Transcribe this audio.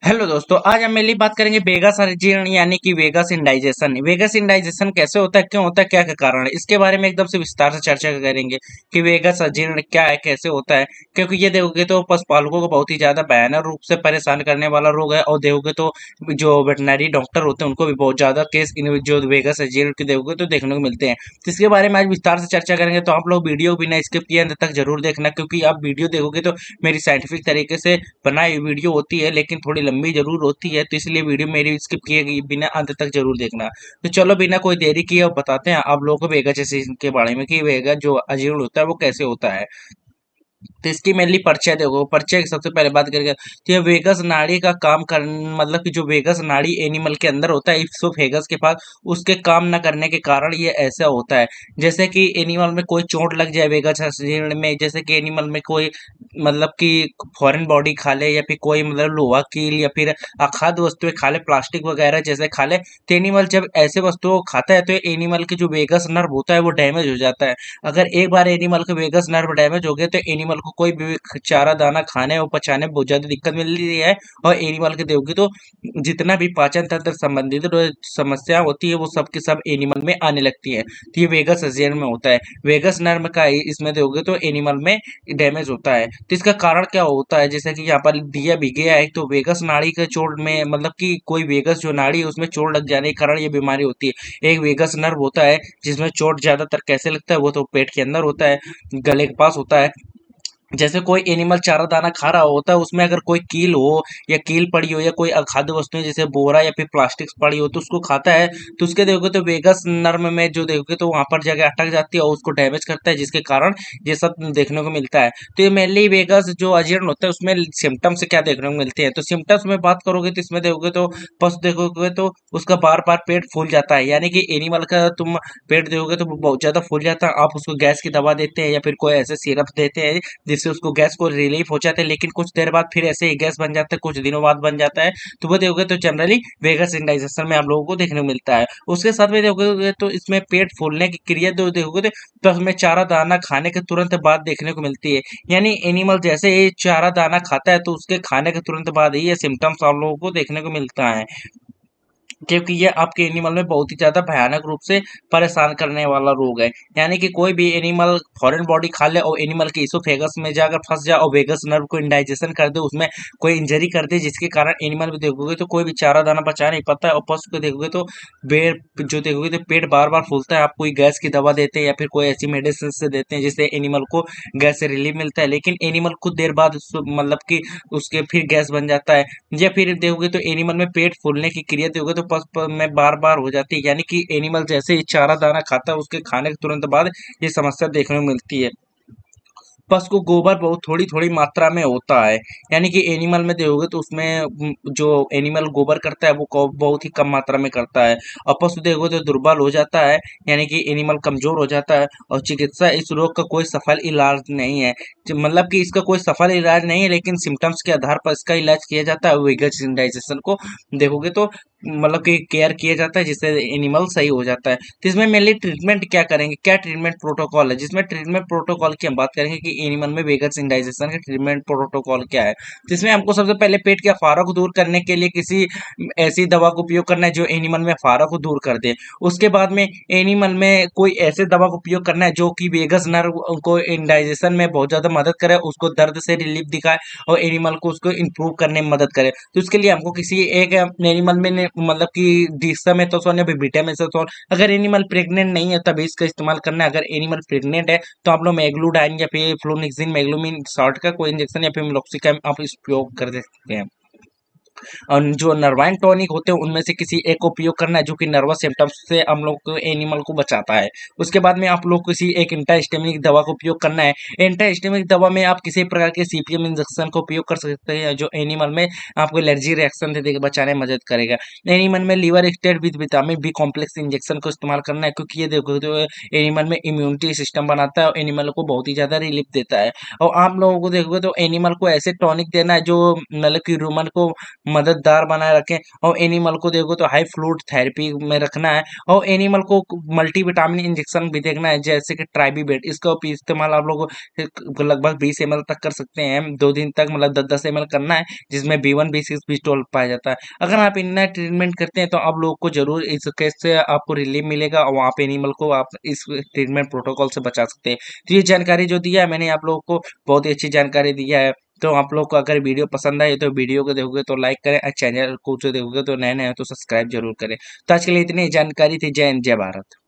Hello दोस्तों, आज हम मेनली बात करेंगे वेगस अजीर्ण यानी कि वेगस इंडाइजेशन। वेगस इंडाइजेशन कैसे होता है, क्यों होता है, क्या क्या कारण है, इसके बारे में एकदम से विस्तार से चर्चा करेंगे कि वेगस अजीर्ण क्या है, कैसे होता है। क्योंकि ये देखोगे तो पशुपालकों को बहुत ही ज्यादा भयानक रूप से परेशान करने वाला रोग है, और देखोगे तो जो वेटनरी डॉक्टर होते हैं उनको भी बहुत ज्यादा केस इन जो वेगस अजीर्ण के देखोगे तो देखने को मिलते हैं। तो इसके बारे में आज विस्तार से चर्चा करेंगे, तो आप लोग वीडियो बिना स्किप किए अंत तक जरूर देखना, क्योंकि आप वीडियो देखोगे तो मेरी साइंटिफिक तरीके से बनाई वीडियो होती है, लेकिन थोड़ी लंबी जरूर होती है, तो इसलिए वीडियो मेरी स्किप किए गई बिना अंत तक जरूर देखना। तो चलो बिना कोई देरी किए अब बताते हैं आप लोगों को वेगा जैसे के बारे में कि वेगा जो अजीर्ण होता है वो कैसे होता है। तो इसकी मेनली परिचय देखो, परिचय की सबसे पहले बात करेंगे तो ये वेगस नाड़ी का काम कर मतलब कि जो वेगस नाड़ी एनिमल के अंदर होता है इप्सोफेगस के पास, उसके काम न करने के कारण ये ऐसा होता है। जैसे कि एनिमल में कोई चोट लग जाए वेगस शरीर में, जैसे कि एनिमल में कोई मतलब कि फॉरेन बॉडी खा ले, या फिर कोई मतलब लोहा कील, या फिर अखाद्य वस्तुएं खा ले, प्लास्टिक वगैरह जैसे खा ले, तो एनिमल जब ऐसे वस्तुओं को खाता है तो एनिमल की जो वेगस नर्व होता है वो डैमेज हो जाता है। अगर एक बार एनिमल का वेगस नर्व डैमेज हो गया तो एनिमल को कोई भी चारा दाना खाने और पचाने में बहुत ज्यादा दिक्कत मिल रही है। और एनिमल के देखोगे तो जितना भी पाचन तंत्र संबंधित जो समस्या होती है वो सब के सब एनिमल में आने लगती है। तो ये वेगस अजगर में होता है। वेगस नर्व का इसमें देखोगे तो एनिमल में डैमेज होता है। तो इसका कारण क्या होता है, जैसे कि यहाँ पर दिया भी गया है, तो वेगस नाड़ी के चोट में मतलब कि कोई वेगस जो नाड़ी है उसमें चोट लग जाने के कारण ये बीमारी होती है। एक वेगस नर्व होता है जिसमें चोट ज्यादातर कैसे लगता है, वो तो पेट के अंदर होता है, गले के पास होता है। जैसे कोई एनिमल चारा दाना खा रहा होता है, उसमें अगर कोई कील हो या कील पड़ी हो या कोई अखाद्य वस्तुएं जैसे बोरा या फिर प्लास्टिक पड़ी हो तो उसको खाता है, तो उसके देखोगे तो वेगस नर्व में जो देखोगे तो वहां पर जगह अटक जाती है और उसको डैमेज करता है, जिसके कारण ये सब देखने को मिलता है। तो ये मेनली वेगस जो अजीर्ण होता है उसमें सिम्टम्स क्या देखने को मिलते हैं, तो सिम्टम्स में बात करोगे तो इसमें देखोगे तो पशु देखोगे तो उसका बार बार पेट फूल जाता है, यानी कि एनिमल का तुम पेट देखोगे तो वो बहुत ज्यादा फूल जाता है। आप उसको गैस की दवा देते हैं या फिर कोई ऐसे सिरप देते हैं जिससे उसको गैस को रिलीफ हो जाता है, लेकिन कुछ देर बाद फिर ऐसे ही गैस बन जाता है, कुछ दिनों बाद बन जाता है। तो वो देखोगे तो जनरली वेगस इंडाइजेशन में आप लोगों को देखने को मिलता है। उसके साथ में देखोगे तो इसमें पेट फूलने की क्रिया जो देखोगे तो उसमें चारा दाना खाने के तुरंत बाद देखने को मिलती है। यानी एनिमल जैसे ही चारा दाना खाता है तो उसके खाने के तुरंत बाद ही ये सिम्टम्स आप लोगों को देखने को मिलता है, क्योंकि ये आपके एनिमल में बहुत ही ज्यादा भयानक रूप से परेशान करने वाला रोग है। यानी कि कोई भी एनिमल फॉरेन बॉडी खा ले और एनिमल के इसोफेगस में जाकर फंस जाए और वेगस नर्व को इंडाइजेशन कर दे, उसमें कोई इंजरी कर दे, जिसके कारण एनिमल भी देखोगे तो कोई भी चारा दाना पचा नहीं पाता है, और पशु को देखोगे तो पेट जो देखोगे तो पेट बार बार फूलता है। आप कोई गैस की दवा देते हैं या फिर कोई ऐसी मेडिसिन से देते हैं जिससे एनिमल को गैस से रिलीफ मिलता है, लेकिन एनिमल कुछ देर बाद मतलब कि उसके फिर गैस बन जाता है। या फिर देखोगे तो एनिमल में पेट फूलने की क्रिया देखोगे तो पशु में बार बार हो जाती है, यानी कि एनिमल जैसे ही चारा दाना खाता है उसके खाने के तुरंत बाद ये समस्या देखने को मिलती है। पशु को गोबर बहुत थोड़ी थोड़ी मात्रा में होता है, यानी कि एनिमल में देखोगे तो उसमें जो एनिमल गोबर करता है वो बहुत ही कम मात्रा में करता है। और पशु देखोगे तो दुर्बल हो जाता है, यानी कि एनिमल कमजोर हो जाता है। और चिकित्सा इस रोग का कोई सफल इलाज नहीं है, मतलब कि इसका कोई सफल इलाज नहीं है, लेकिन सिम्टम्स के आधार पर इसका इलाज किया जाता है। वेगस इंडाइजेशन को देखोगे तो मतलब कि केयर किया जाता है जिससे एनिमल सही हो जाता है। तो इसमें मेनली ट्रीटमेंट क्या करेंगे, क्या ट्रीटमेंट प्रोटोकॉल है, जिसमें ट्रीटमेंट प्रोटोकॉल की हम बात करेंगे कि एनिमल में वेगस इंडाइजेशन का ट्रीटमेंट प्रोटोकॉल क्या है। तो इसमें हमको सबसे पहले पेट के अफारा को दूर करने के लिए किसी ऐसी दवा का उपयोग करना है जो एनिमल में अफारा को दूर कर दे। उसके बाद में एनिमल में कोई ऐसे दवा का उपयोग करना है जो कि वेगस नर्व को इंडाइजेशन में बहुत ज्यादा मदद करे, उसको दर्द से रिलीफ दिखाए और एनिमल को उसको इंप्रूव करने में मदद करे। तो उसके लिए हमको किसी एक एनिमल में मतलब कि डिक्सामेथासोन या फिर बीटामेथासोन, अगर एनिमल प्रेग्नेंट नहीं है तभी इसका इस्तेमाल करना है। अगर एनिमल प्रेग्नेंट है तो आप लोग मेग्लूडाइन या फिर फ्लोनिक्सिन मेग्लोमिन शॉर्ट का कोई इंजेक्शन या फिर मिलोक्सिकैम आप इस उपयोग कर सकते हैं। और जो नर्वाइन टॉनिक होते हैं उनमें से किसी एक को उपयोग करना है जो कि नर्वस सिम्टम्स से हम लोग को एनिमल को बचाता है। उसके बाद में आप लोग किसी एक एंटाहिस्टामिनिक दवा का उपयोग करना है। एंटाहिस्टामिनिक दवा में आप किसी प्रकार के सीपीएम इंजेक्शन का उपयोग कर सकते हैं जो एनिमल में आपको एलर्जी रिएक्शन से बचाने में मदद करेगा। एनिमल में liver state with vitamin b complex injection को इस्तेमाल करना है, क्योंकि ये देखो तो एनिमल में इम्यूनिटी सिस्टम बनाता है और एनिमल को बहुत ही ज्यादा रिलीफ देता है। और आप लोगों को देखोगे तो एनिमल को ऐसे टॉनिक देना है जो मतलब कि ह्यूमन को मददगार बनाए रखें। और एनिमल को देखो तो हाई फ्लूइड थेरेपी में रखना है, और एनिमल को मल्टीविटामिन इंजेक्शन भी देखना है, जैसे कि ट्राइबीवेट। इसका इस्तेमाल आप लोग लगभग 20 ml तक कर सकते हैं, 2 दिन तक, मतलब 10-10 ml करना है, जिसमें B1 B6 B12 पाया जाता है। अगर आप इनका ट्रीटमेंट करते हैं तो आप लोग को जरूर इस केस से आपको रिलीफ मिलेगा, और आप एनिमल को आप इस ट्रीटमेंट प्रोटोकॉल से बचा सकते हैं। तो ये जानकारी जो दिया है मैंने आप लोगों को, बहुत ही अच्छी जानकारी दिया है। तो आप लोग को अगर वीडियो पसंद आए तो वीडियो को देखोगे तो लाइक करें, और चैनल को जो देखोगे तो नए नए हैं तो सब्सक्राइब जरूर करें। तो आज के लिए इतनी जानकारी थी। जय हिंद, जय भारत।